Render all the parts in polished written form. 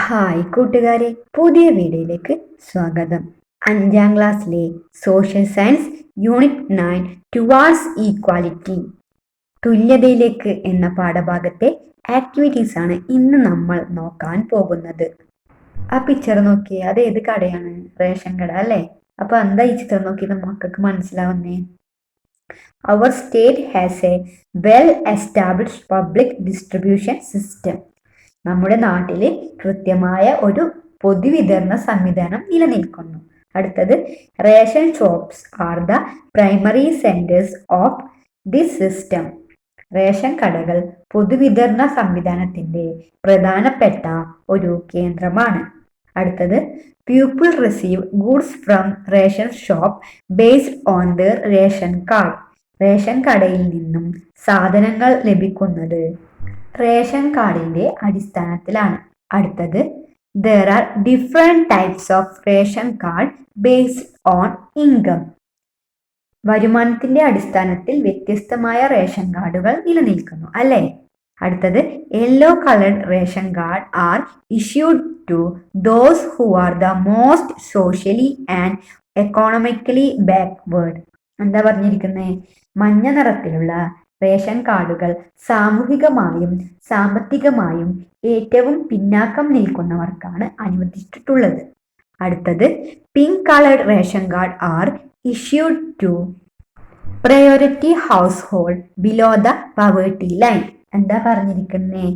Hi കൂട്ടുകാരെ, പുതിയ വീഡിയോയിലേക്ക് സ്വാഗതം. 5ാം ക്ലാസ്സിലെ social science unit 9 towards equality തുല്യതയിലേക്ക് എന്ന പാഠഭാഗത്തെ ആക്ടിവിറ്റീസ് ആണ് ഇന്ന് നമ്മൾ നോക്കാൻ പോകുന്നത്. ആ പിക്ചർ നോക്കിയേ, അത് ഏത് കടയാണ്? റേഷൻ കട അല്ലേ? അപ്പൊ എന്താ ഈ ചിത്രം നോക്കിയത് മക്കൾക്ക് മനസ്സിലാവുന്നേ? Our state has a well established public distribution system. നമ്മുടെ നാട്ടിൽ കൃത്യമായ ഒരു പൊതുവിതരണ സംവിധാനം നിലനിൽക്കുന്നു. അടുത്തത്, ration shops are the primary centres of this system. Ration കടകൾ പൊതുവിതരണ സംവിധാനത്തിന്റെ പ്രധാനപ്പെട്ട ഒരു കേന്ദ്രമാണ്. അടുത്തത്, people receive goods from ration shop based on their ration card. Ration കടയിൽ നിന്നും സാധനങ്ങൾ ലഭിക്കുന്നത് റേഷൻ കാർഡിന്റെ അടിസ്ഥാനത്തിലാണ്. അടുത്തത്, there are different types of ration card based on income. വരുമാനത്തിന്റെ അടിസ്ഥാനത്തിൽ വ്യത്യസ്തമായ റേഷൻ കാർഡുകൾ നിലനിൽക്കുന്നു അല്ലേ? അടുത്തത്, yellow coloured ration card are issued to those who are the most socially and economically backward. എന്താ പറഞ്ഞിരിക്കുന്നത്? മഞ്ഞ നിറത്തിലുള്ള റേഷൻ കാർഡുകൾ സാമൂഹികമായും സാമ്പത്തികമായും ഏറ്റവും പിന്നാക്കം നിൽക്കുന്നവർക്കാണ് അനുവദിച്ചിട്ടുള്ളത്. അടുത്തത്, pink coloured ration card are issued to priority household below the poverty line. എന്താ പറഞ്ഞിരിക്കുന്നേ?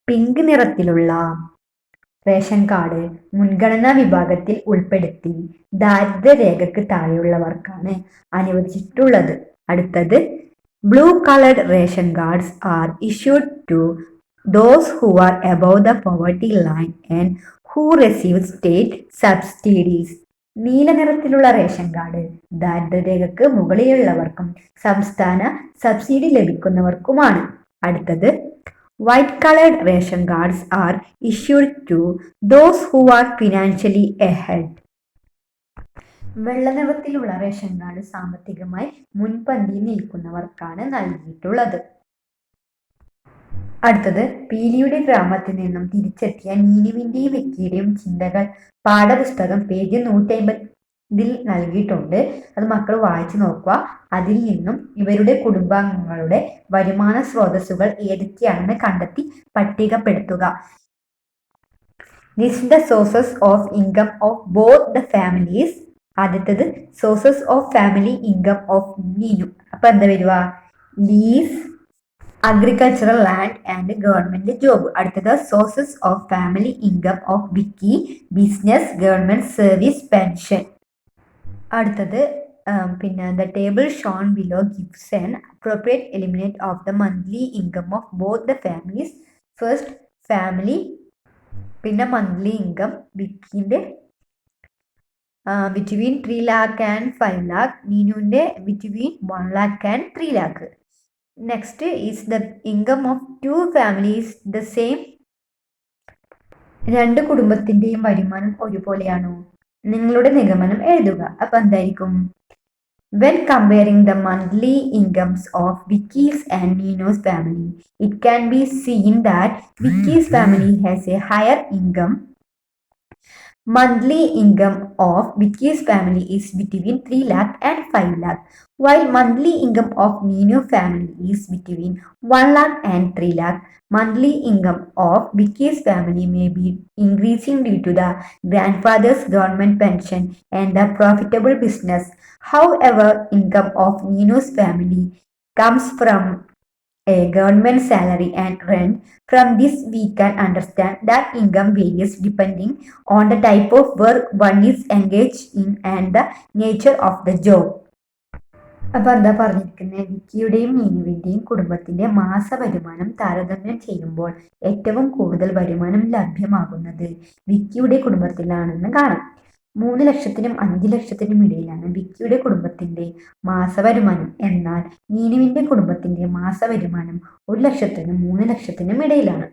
പിങ്ക് നിറത്തിലുള്ള റേഷൻ കാർഡ് മുൻഗണനാ വിഭാഗത്തിൽ ഉൾപ്പെടുത്തി ദാരിദ്ര്യരേഖയ്ക്ക് താഴെയുള്ളവർക്കാണ് അനുവദിച്ചിട്ടുള്ളത്. അടുത്തത്, blue coloured ration cards are issued to those who are above the poverty line and who receive state subsidies. നീല നിറത്തിലുള്ള റേഷൻ കാർഡ് ദാരിദ്ര്യരേഖയ്ക്ക് മുകളിലുള്ളവർക്കും സംസ്ഥാന സബ്സിഡി ലഭിക്കുന്നവർക്കുമാണ്. അടുത്തത്, white coloured ration cards are issued to those who are financially ahead. വെള്ള നിറത്തിലുള്ള ration card സാമ്പത്തികമായി മുൻപന്തിയിൽ നിൽക്കുന്നവർക്കാണ് നൽകിയിട്ടുള്ളത്. അടുത്തത്, പീലിയുടെ ഗ്രാമത്തിൽ നിന്നും തിരിച്ചെത്തിയ നീനുവിന്റെയും വിക്കിയുടെയും ചിന്തകൾ പാഠപുസ്തകം പേജ് 150 നൽകിയിട്ടുണ്ട്. അത് മക്കൾ വായിച്ചു നോക്കുക. അതിൽ നിന്നും ഇവരുടെ കുടുംബാംഗങ്ങളുടെ വരുമാന സ്രോതസ്സുകൾ ഏതൊക്കെയാണെന്ന് കണ്ടെത്തി പട്ടികപ്പെടുത്തുക. List the sources of income of both the families. ആദ്യത്തത്, sources of family income of Neenu. അപ്പൊ എന്താ വരുക? Lease, agricultural land and government job. അടുത്തത്, sources of family income of Vicky, business, government service, pension. അടുത്തത്, the table shown below gives an appropriate eliminate of the monthly income of both the families. First family, പിന്നെ monthly income വിക്കിന്റെ between 3 lakh and 5 lakh, നീനുവിന്റെ between 1 lakh and 3 lakh. Next is the income of 2 families the same. രണ്ട് കുടുംബത്തിന്റെയും വരുമാനം ഒരുപോലെയാണോ? നിങ്ങളുടെ നിഗമനം എഴുതുക. അപ്പൊ എന്തായിരിക്കും? When comparing the monthly incomes of Vicky's and Nino's family, it can be seen that Vicky's family has a higher income. Monthly income of Vicky's family is between 3 lakh and 5 lakh, while monthly income of Nino's family is between 1 lakh and 3 lakh. Monthly income of Vicky's family may be increasing due to the grandfather's government pension and the profitable business. However, income of Nino's family comes from a government salary and rent. From this we can understand that income varies depending on the type of work one is engaged in and the nature of the job. അപ്പൊ എന്താ പറഞ്ഞിരിക്കുന്നത്? വിക്കിയുടെയും നീനുവിന്റെയും കുടുംബത്തിന്റെ മാസ വരുമാനം താരതമ്യം ചെയ്യുമ്പോൾ ഏറ്റവും കൂടുതൽ വരുമാനം ലഭ്യമാകുന്നത് വിക്കിയുടെ കുടുംബത്തിലാണെന്ന് കാണാം. 3 ലക്ഷത്തിനും 5 ലക്ഷത്തിനും ഇടയിലാണ് വിക്കിയുടെ കുടുംബത്തിന്റെ മാസവരുമാനം. എന്നാൽ നീനുവിന്റെ കുടുംബത്തിന്റെ മാസവരുമാനം 1 ലക്ഷത്തിനും 3 ലക്ഷത്തിനും ഇടയിലാണ്.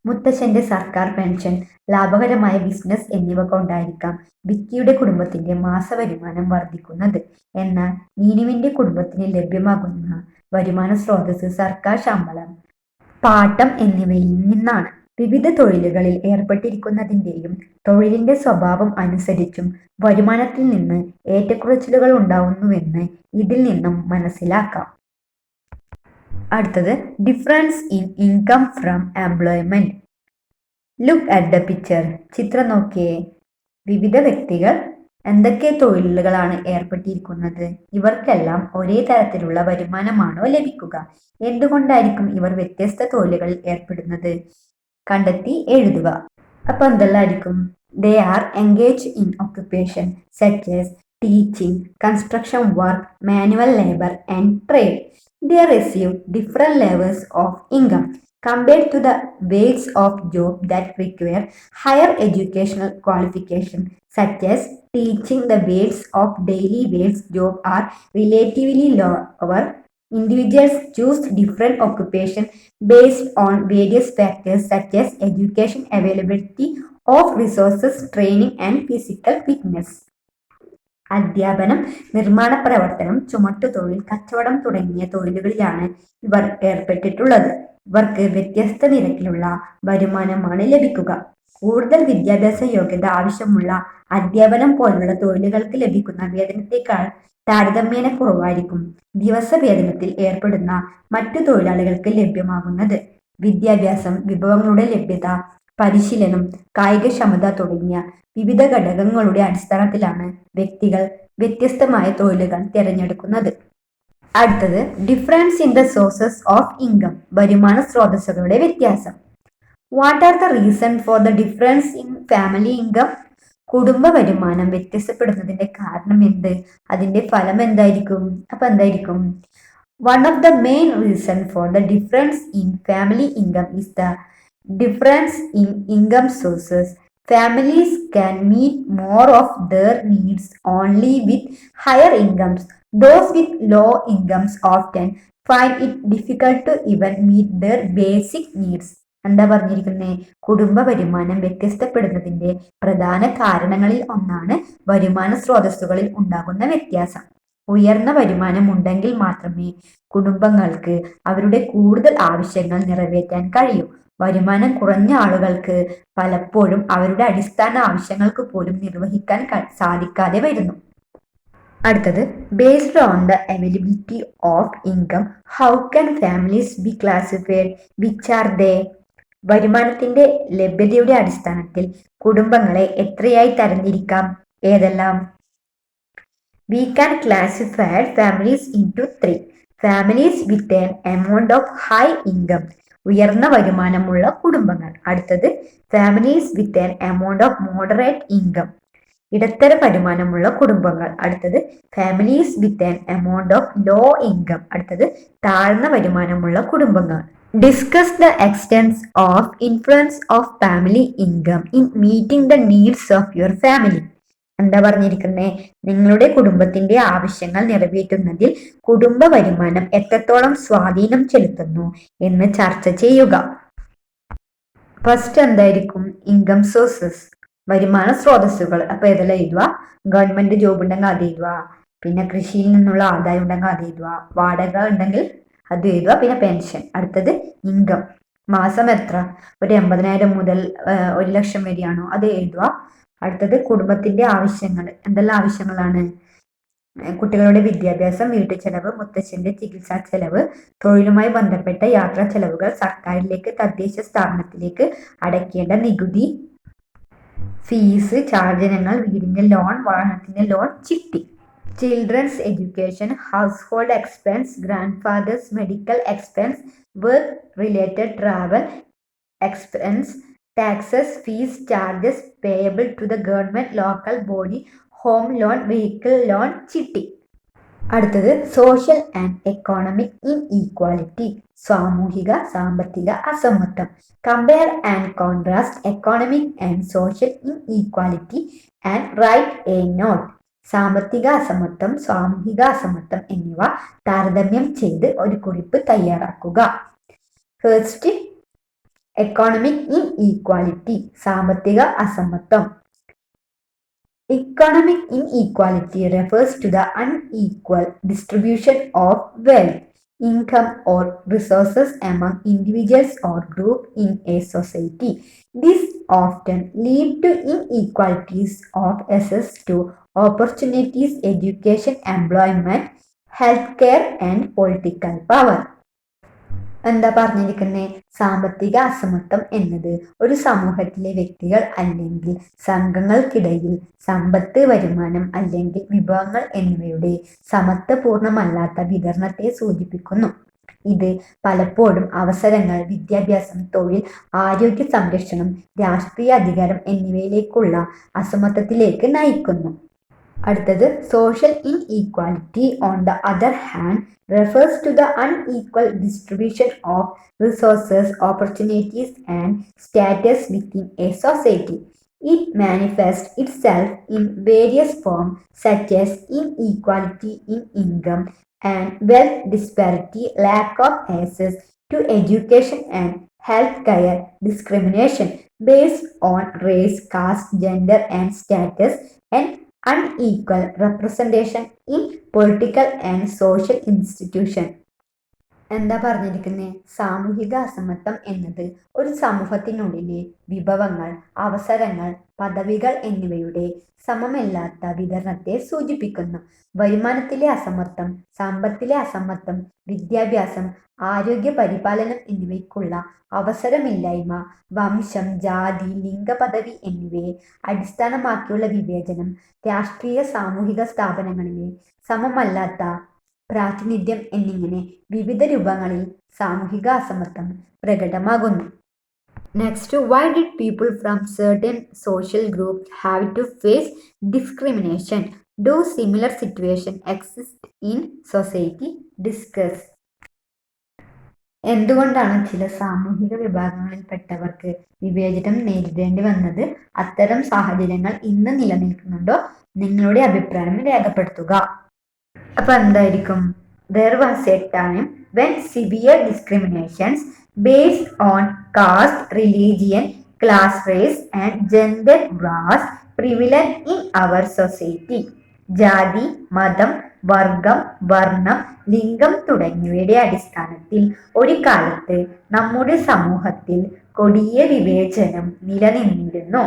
മുത്തശ്ശന്റെ സർക്കാർ പെൻഷൻ, ലാഭകരമായ ബിസിനസ് എന്നിവ കൊണ്ടായിരിക്കാം വിക്കിയുടെ കുടുംബത്തിന്റെ മാസവരുമാനം വർദ്ധിക്കുന്നത്. എന്നാൽ നീനുവിന്റെ കുടുംബത്തിന് ലഭ്യമാകുന്ന വരുമാന സ്രോതസ് സർക്കാർ ശമ്പളം, പാട്ടം എന്നിവയിൽ നിന്നാണ്. വിവിധ തൊഴിലുകളിൽ ഏർപ്പെട്ടിരിക്കുന്നതിൻ്റെയും തൊഴിലിന്റെ സ്വഭാവം അനുസരിച്ചും വരുമാനത്തിൽ നിന്ന് ഏറ്റക്കുറച്ചിലുകൾ ഉണ്ടാവുന്നുവെന്ന് ഇതിൽ നിന്നും മനസ്സിലാക്കാം. അടുത്തത് difference in income from employment. Look at the picture. ചിത്രം നോക്കിയേ. വിവിധ വ്യക്തികൾ എന്തൊക്കെ തൊഴിലുകളാണ് ഏർപ്പെട്ടിരിക്കുന്നത്? ഇവർക്കെല്ലാം ഒരേ തരത്തിലുള്ള വരുമാനമാണോ ലഭിക്കുക? എന്തുകൊണ്ടായിരിക്കും ഇവർ വ്യത്യസ്ത തൊഴിലുകളിൽ ഏർപ്പെടുന്നത്? കണ്ടെത്തി എഴുതുക. അപ്പൊ എന്തെല്ലാമായിരിക്കും? They are engage in occupation such as teaching, construction work, manual labour and trade. They receive different levels of income compared to the ways of job that require higher educational qualification, such as teaching. The ways of daily wage job are relatively lower. Individuals choose different occupation based on various factors such as education, availability of resources, training, and physical fitness. അധ്യാപനം, നിർമ്മാണ പ്രവർത്തനം, ചുമട്ടുതൊഴിൽ, കച്ചവടം തുടങ്ങിയ തൊഴിലുകളിലാണ് ഇവർ ഏർപ്പെട്ടിട്ടുള്ളത്. ഇവർക്ക് വ്യത്യസ്ത നിരക്കിലുള്ള വരുമാനമാണ് ലഭിക്കുക. കൂടുതൽ വിദ്യാഭ്യാസ യോഗ്യത ആവശ്യമുള്ള അധ്യാപനം പോലുള്ള തൊഴിലുകൾക്ക് ലഭിക്കുന്ന വേതനത്തെക്കാൾ താരതമ്യേന കുറവായിരിക്കും ദിവസവേതനത്തിൽ ഏർപ്പെടുന്ന മറ്റു തൊഴിലാളികൾക്ക് ലഭ്യമാകുന്നത്. വിദ്യാഭ്യാസം, വിഭവങ്ങളുടെ ലഭ്യത, പരിശീലനം, കായികക്ഷമത തുടങ്ങിയ വിവിധ ഘടകങ്ങളുടെ അടിസ്ഥാനത്തിലാണ് വ്യക്തികൾ വ്യത്യസ്തമായ തൊഴിലുകൾ തിരഞ്ഞെടുക്കുന്നത്. അടുത്തത് difference in the sources of income. വരുമാന സ്രോതസ്സുകളുടെ വ്യത്യാസം. What are the reason for the difference in family income? കുടുംബ വരുമാനം വ്യത്യസ്തപ്പെടുന്നതിന്റെ കാരണം എന്ത്? അതിന്റെ ഫലം എന്തായിരിക്കും? അപ്പൊ എന്തായിരിക്കും? One of the main reason for the difference in family income is the difference in income sources. Families can meet more of their needs only with higher incomes. Those with low incomes often find it difficult to even meet their basic needs. എന്താ പറഞ്ഞിരിക്കുന്നത്? കുടുംബ വരുമാനം വ്യത്യസ്തപ്പെടുന്നതിന്റെ പ്രധാന കാരണങ്ങളിൽ ഒന്നാണ് വരുമാന സ്രോതസ്സുകളിൽ ഉണ്ടാകുന്ന വ്യത്യാസം. ഉയർന്ന വരുമാനം ഉണ്ടെങ്കിൽ മാത്രമേ കുടുംബങ്ങൾക്ക് അവരുടെ കൂടുതൽ ആവശ്യങ്ങൾ നിറവേറ്റാൻ കഴിയൂ. വരുമാനം കുറഞ്ഞ ആളുകൾക്ക് പലപ്പോഴും അവരുടെ അടിസ്ഥാന ആവശ്യങ്ങൾക്ക് പോലും നിർവഹിക്കാൻ സാധിക്കാതെ വരുന്നു. അടുത്തത് based on the availability of income, how can families B classified? Which are they? വരുമാനത്തിന്റെ ലഭ്യതയുടെ അടിസ്ഥാനത്തിൽ കുടുംബങ്ങളെ എത്രയായി തരംതിരിക്കാം? ഏതെല്ലാം? We can classify families into three. Families with an amount of high income. ഉയർന്ന വരുമാനമുള്ള കുടുംബങ്ങൾ. അടുത്തത് families with an amount of moderate income. ഇടത്തര വരുമാനമുള്ള കുടുംബങ്ങൾ. അടുത്തത് families with an amount of low income. അടുത്തത് താഴ്ന്ന വരുമാനമുള്ള കുടുംബങ്ങൾ. Discuss the extents of influence of family income in meeting the needs of your family. എന്താ പറഞ്ഞിരിക്കുന്നത്? നിങ്ങളുടെ കുടുംബത്തിന്റെ ആവശ്യങ്ങൾ നിറവേറ്റുന്നതിൽ കുടുംബ വരുമാനം എത്രത്തോളം സ്വാധീനം ചെലുത്തുന്നു എന്ന് ചർച്ച ചെയ്യുക. ഫസ്റ്റ് എന്തായിരിക്കും? ഇൻകം സോഴ്സസ്, വരുമാന സ്രോതസ്സുകൾ. അപ്പൊ ഏതെല്ലാം എഴുതുക? ഗവൺമെന്റ് ജോബ് ഉണ്ടെങ്കിൽ അത് എഴുതുക, പിന്നെ കൃഷിയിൽ നിന്നുള്ള ആദായം ഉണ്ടെങ്കിൽ അത് എഴുതുക, വാടക ഉണ്ടെങ്കിൽ അത് എഴുതുക, പിന്നെ പെൻഷൻ. അടുത്തത് ഇൻകം, മാസം എത്ര? ഒരു 80,000 മുതൽ 1,00,000 വരെയാണോ? അത് എഴുതുക. അടുത്തത് കുടുംബത്തിന്റെ ആവശ്യങ്ങൾ. എന്തെല്ലാം ആവശ്യങ്ങളാണ്? കുട്ടികളുടെ വിദ്യാഭ്യാസം, വീട്ടു ചെലവ്, മുത്തച്ഛന്റെ ചികിത്സാ ചെലവ്, തൊഴിലുമായി ബന്ധപ്പെട്ട യാത്രാ ചെലവുകൾ, സർക്കാരിലേക്ക്, തദ്ദേശ സ്ഥാപനത്തിലേക്ക് അടയ്ക്കേണ്ട നികുതി, ഫീസ്, ചാർജ് ഇനങ്ങൾ, വീടിന്റെ ലോൺ, വാഹനത്തിന്റെ loan, chitty. Children's education, household expense, grandfather's medical expense, work related travel expense, taxes, fees, charges payable to the government, local body, home loan, vehicle loan, ചിട്ടി. അടുത്തത് സോഷ്യൽ ആൻഡ് എക്കോണമിക് ഇൻഇക്വാലിറ്റി, സാമൂഹിക സാമ്പത്തിക അസമത്വം. Compare and contrast economic and social inequality and write a note. സാമ്പത്തിക അസമത്വം, സാമൂഹിക അസമത്വം എന്നിവ താരതമ്യം ചെയ്ത് ഒരു കുറിപ്പ് തയ്യാറാക്കുക. ഫസ്റ്റ്, എക്കോണമിക് ഇൻഇക്വാലിറ്റി, സാമ്പത്തിക അസമത്വം. Economic inequality refers to the unequal distribution of wealth. income or resources among individuals or groups in a society. This often lead to inequalities of access to opportunities, education, employment, healthcare, and political power. എന്താ പറഞ്ഞിരിക്കുന്നത്? സാമ്പത്തിക അസമത്വം എന്നത് ഒരു സമൂഹത്തിലെ വ്യക്തികൾ അല്ലെങ്കിൽ സംഘങ്ങൾക്കിടയിൽ സമ്പത്ത്, വരുമാനം അല്ലെങ്കിൽ വിഭവങ്ങൾ എന്നിവയുടെ സമത്വപൂർണമല്ലാത്ത വിതരണത്തെ സൂചിപ്പിക്കുന്നു. ഇത് പലപ്പോഴും അവസരങ്ങൾ, വിദ്യാഭ്യാസം, തൊഴിൽ, ആരോഗ്യ സംരക്ഷണം, രാഷ്ട്രീയ അധികാരം എന്നിവയിലേക്കുള്ള അസമത്വത്തിലേക്ക് നയിക്കുന്നു. അടുത്തത് social inequality on the other hand refers to the unequal distribution of resources, opportunities, and status within a society. It manifests itself in various forms such as inequality in income and wealth disparity, lack of access to education and health care, discrimination based on race, caste, gender, and status, and unequal representation in political and social institutions. എന്താ പറഞ്ഞിരിക്കുന്നത്? സാമൂഹിക അസമത്വം എന്നത് ഒരു സമൂഹത്തിനുള്ളിലെ വിഭവങ്ങൾ, അവസരങ്ങൾ, പദവികൾ എന്നിവയുടെ സമമല്ലാത്ത വിതരണത്തെ സൂചിപ്പിക്കുന്നു. വരുമാനത്തിലെ അസമത്വം, സമ്പത്തിലെ അസമത്വം, വിദ്യാഭ്യാസം, ആരോഗ്യ പരിപാലനം എന്നിവയ്ക്കുള്ള അവസരമില്ലായ്മ, വംശം, ജാതി, ലിംഗപദവി എന്നിവയെ അടിസ്ഥാനമാക്കിയുള്ള വിവേചനം, രാഷ്ട്രീയ സാമൂഹിക സ്ഥാപനങ്ങളിലെ സമമല്ലാത്ത പ്രാതിനിധ്യം എന്നിങ്ങനെ വിവിധ രൂപങ്ങളിൽ സാമൂഹിക അസമത്വം പ്രകടമാകുന്നു. Next, why did people from certain social groups have to face discrimination? Do similar situations exist in society? Discuss. എന്തുകൊണ്ടാണ് ചില സാമൂഹിക വിഭാഗങ്ങളിൽപ്പെട്ടവർക്ക് വിവേചനം നേരിടേണ്ടി വന്നത്? അത്തരം സാഹചര്യങ്ങൾ ഇന്ന് നിലനിൽക്കുന്നുണ്ടോ? നിങ്ങളുടെ അഭിപ്രായം രേഖപ്പെടുത്തുക. അപ്പൊ എന്തായിരിക്കും? There was a time when severe discriminations based on caste, religion, class, race, and gender was prevalent in our society. ജാതി, മതം, വർഗം, വർണ്ണം, ലിംഗം തുടങ്ങിയവയുടെ അടിസ്ഥാനത്തിൽ ഒരു കാലത്ത് നമ്മുടെ സമൂഹത്തിൽ കൊടിയ വിവേചനം നിലനിന്നിരുന്നു.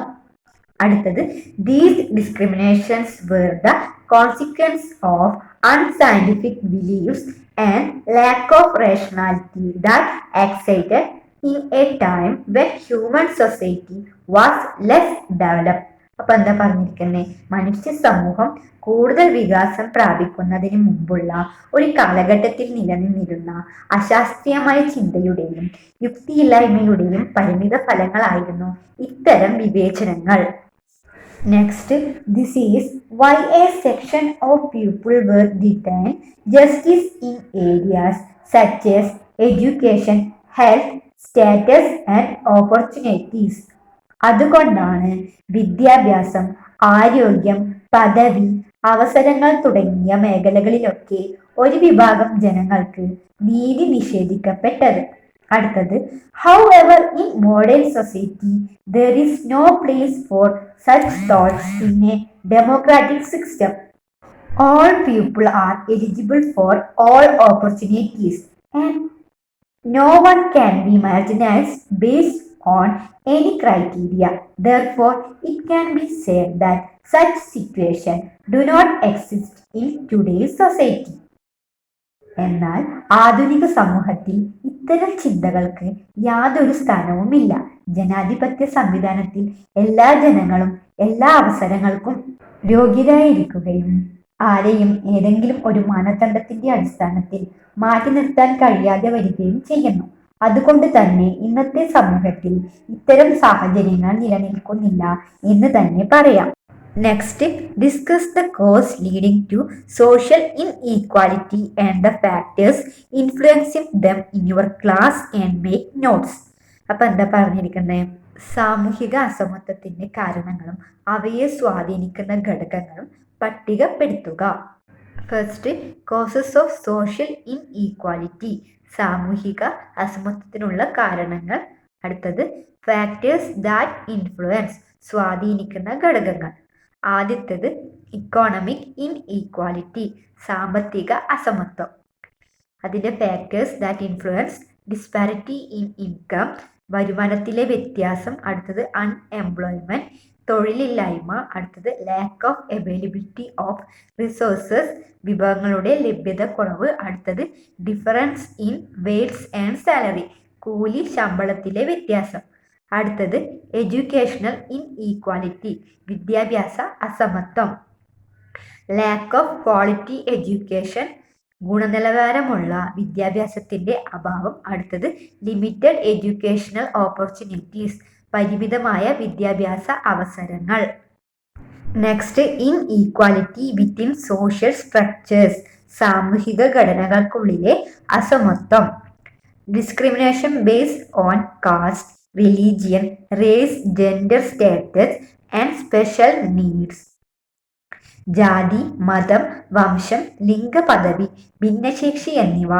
അടുത്തത്, these discriminations were the consequence of unscientific beliefs and lack of rationality that existed in a time when human society was less developed. അപ്പൊ എന്താ പറഞ്ഞിരിക്കുന്നത്? മനുഷ്യ സമൂഹം കൂടുതൽ വികാസം പ്രാപിക്കുന്നതിന് മുമ്പുള്ള ഒരു കാലഘട്ടത്തിൽ നിലനിന്നിരുന്ന അശാസ്ത്രീയമായ ചിന്തയുടെയും യുക്തിയില്ലായ്മയുടെയും പരിണിത ഫലങ്ങളായിരുന്നു ഇത്തരം വിവേചനങ്ങൾ. Next, this is why a section of people were denied justice in areas such as education, health, status, and opportunities. അതുകൊണ്ടാണ് വിദ്യാഭ്യാസം, ആരോഗ്യം, പദവി, അവസരങ്ങൾ തുടങ്ങിയ മേഖലകളിലൊക്കെ ഒരു വിഭാഗം ജനങ്ങൾക്ക് നീതി നിഷേധിക്കപ്പെട്ടത്. അടുത്തത്, however, in modern society there is no place for such thoughts in a democratic system. All people are eligible for all opportunities and no one can be marginalized based on any criteria. Therefore, it can be said that such situations do not exist in today's society. എന്നാൽ ആധുനിക സമൂഹത്തിൽ ഇത്തരം ചിന്തകൾക്ക് യാതൊരു സ്ഥാനവുമില്ല. ജനാധിപത്യ സംവിധാനത്തിൽ എല്ലാ ജനങ്ങളും എല്ലാ അവസരങ്ങൾക്കും യോഗ്യരായിരിക്കുകയും ആരെയും ഏതെങ്കിലും ഒരു മാനദണ്ഡത്തിന്റെ അടിസ്ഥാനത്തിൽ മാറ്റി നിർത്താൻ കഴിയാതെ വരികയും ചെയ്യുന്നു. അതുകൊണ്ട് തന്നെ ഇന്നത്തെ സമൂഹത്തിൽ ഇത്തരം സാഹചര്യങ്ങൾ നിലനിൽക്കുന്നില്ല എന്ന് തന്നെ പറയാം. Next, discuss the cause leading to social inequality and the factors influencing them in your class and make notes. അപ്പൊ എന്താ പറഞ്ഞിരിക്കുന്നത്? സാമൂഹിക അസമത്വത്തിന്റെ കാരണങ്ങളും അവയെ സ്വാധീനിക്കുന്ന ഘടകങ്ങളും പട്ടികപ്പെടുത്തുക. First, causes of social inequality, സാമൂഹിക അസമത്വത്തിനുള്ള കാരണങ്ങൾ. അടുത്തത്, ഫാക്ടേഴ്സ് ദാറ്റ് ഇൻഫ്ലുവൻസ്, സ്വാധീനിക്കുന്ന ഘടകങ്ങൾ. ആദ്യത്തേത് ഇക്കോണമിക് ഇൻഇക്വാലിറ്റി, സാമ്പത്തിക അസമത്വം. അതിൻ്റെ factors that influence disparity in income, വരുമാനത്തിലെ വ്യത്യാസം. അടുത്തത് അൺഎംപ്ലോയ്മെൻറ്റ്, തൊഴിലില്ലായ്മ. അടുത്തത് lack of availability of resources, വിഭവങ്ങളുടെ ലഭ്യത കുറവ്. അടുത്തത് difference in wages and salary, കൂലി ശമ്പളത്തിലെ വ്യത്യാസം. അടുത്തത് എഡ്യൂക്കേഷണൽ ഇൻഈക്വാലിറ്റി, വിദ്യാഭ്യാസ അസമത്വം. ലാക്ക് ഓഫ് ക്വാളിറ്റി എഡ്യൂക്കേഷൻ, ഗുണനിലവാരമുള്ള വിദ്യാഭ്യാസത്തിൻ്റെ അഭാവം. അടുത്തത് ലിമിറ്റഡ് എഡ്യൂക്കേഷണൽ ഓപ്പർച്യൂണിറ്റീസ്, പരിമിതമായ വിദ്യാഭ്യാസ അവസരങ്ങൾ. Next, inequality within social structures, സാമൂഹിക ഘടനകൾക്കുള്ളിലെ അസമത്വം. Discrimination based on caste, religion, race, gender status and special needs. ജാതി, മതം, വംശം, ലിംഗപദവി, ഭിന്നശേഷി എന്നിവ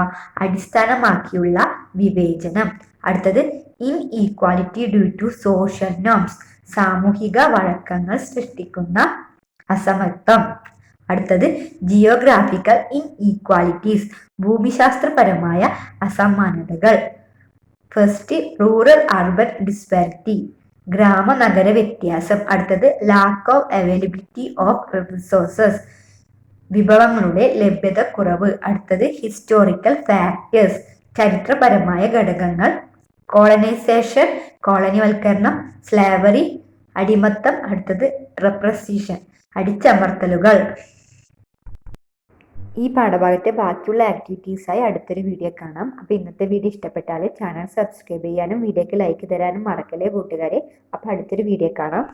അടിസ്ഥാനമാക്കിയുള്ള വിവേചനം. അടുത്തത് inequality due to social norms, സാമൂഹിക വഴക്കങ്ങൾ സൃഷ്ടിക്കുന്ന അസമത്വം. അടുത്തത് ജിയോഗ്രാഫിക്കൽ ഇൻഈക്വാലിറ്റീസ്, ഭൂമിശാസ്ത്രപരമായ അസമാനതകൾ. ഫസ്റ്റ്, റൂറൽ അർബൻ ഡിസ്പാരിറ്റി, ഗ്രാമ-നഗര വ്യത്യാസം. അടുത്തത് lack of availability of resources, വിഭവങ്ങളുടെ ലഭ്യത കുറവ്. അടുത്തത് ഹിസ്റ്റോറിക്കൽ ഫാക്ടേഴ്സ്, ചരിത്രപരമായ ഘടകങ്ങൾ. കോളനൈസേഷൻ, കോളനിവൽക്കരണം. സ്ലേവറി, അടിമത്തം. അടുത്തത് റെപ്രസിഷൻ, അടിച്ചമർത്തലുകൾ. ഈ പാഠഭാഗത്തെ ബാക്കിയുള്ള ആക്ടിവിറ്റീസായി അടുത്തൊരു വീഡിയോ കാണാം. അപ്പോൾ ഇന്നത്തെ വീഡിയോ ഇഷ്ടപ്പെട്ടാൽ ചാനൽ സബ്സ്ക്രൈബ് ചെയ്യാനും വീഡിയോക്ക് ലൈക്ക് തരാനും മറക്കല്ലേ കൂട്ടുകാരെ. അപ്പോൾ അടുത്തൊരു വീഡിയോ കാണാം.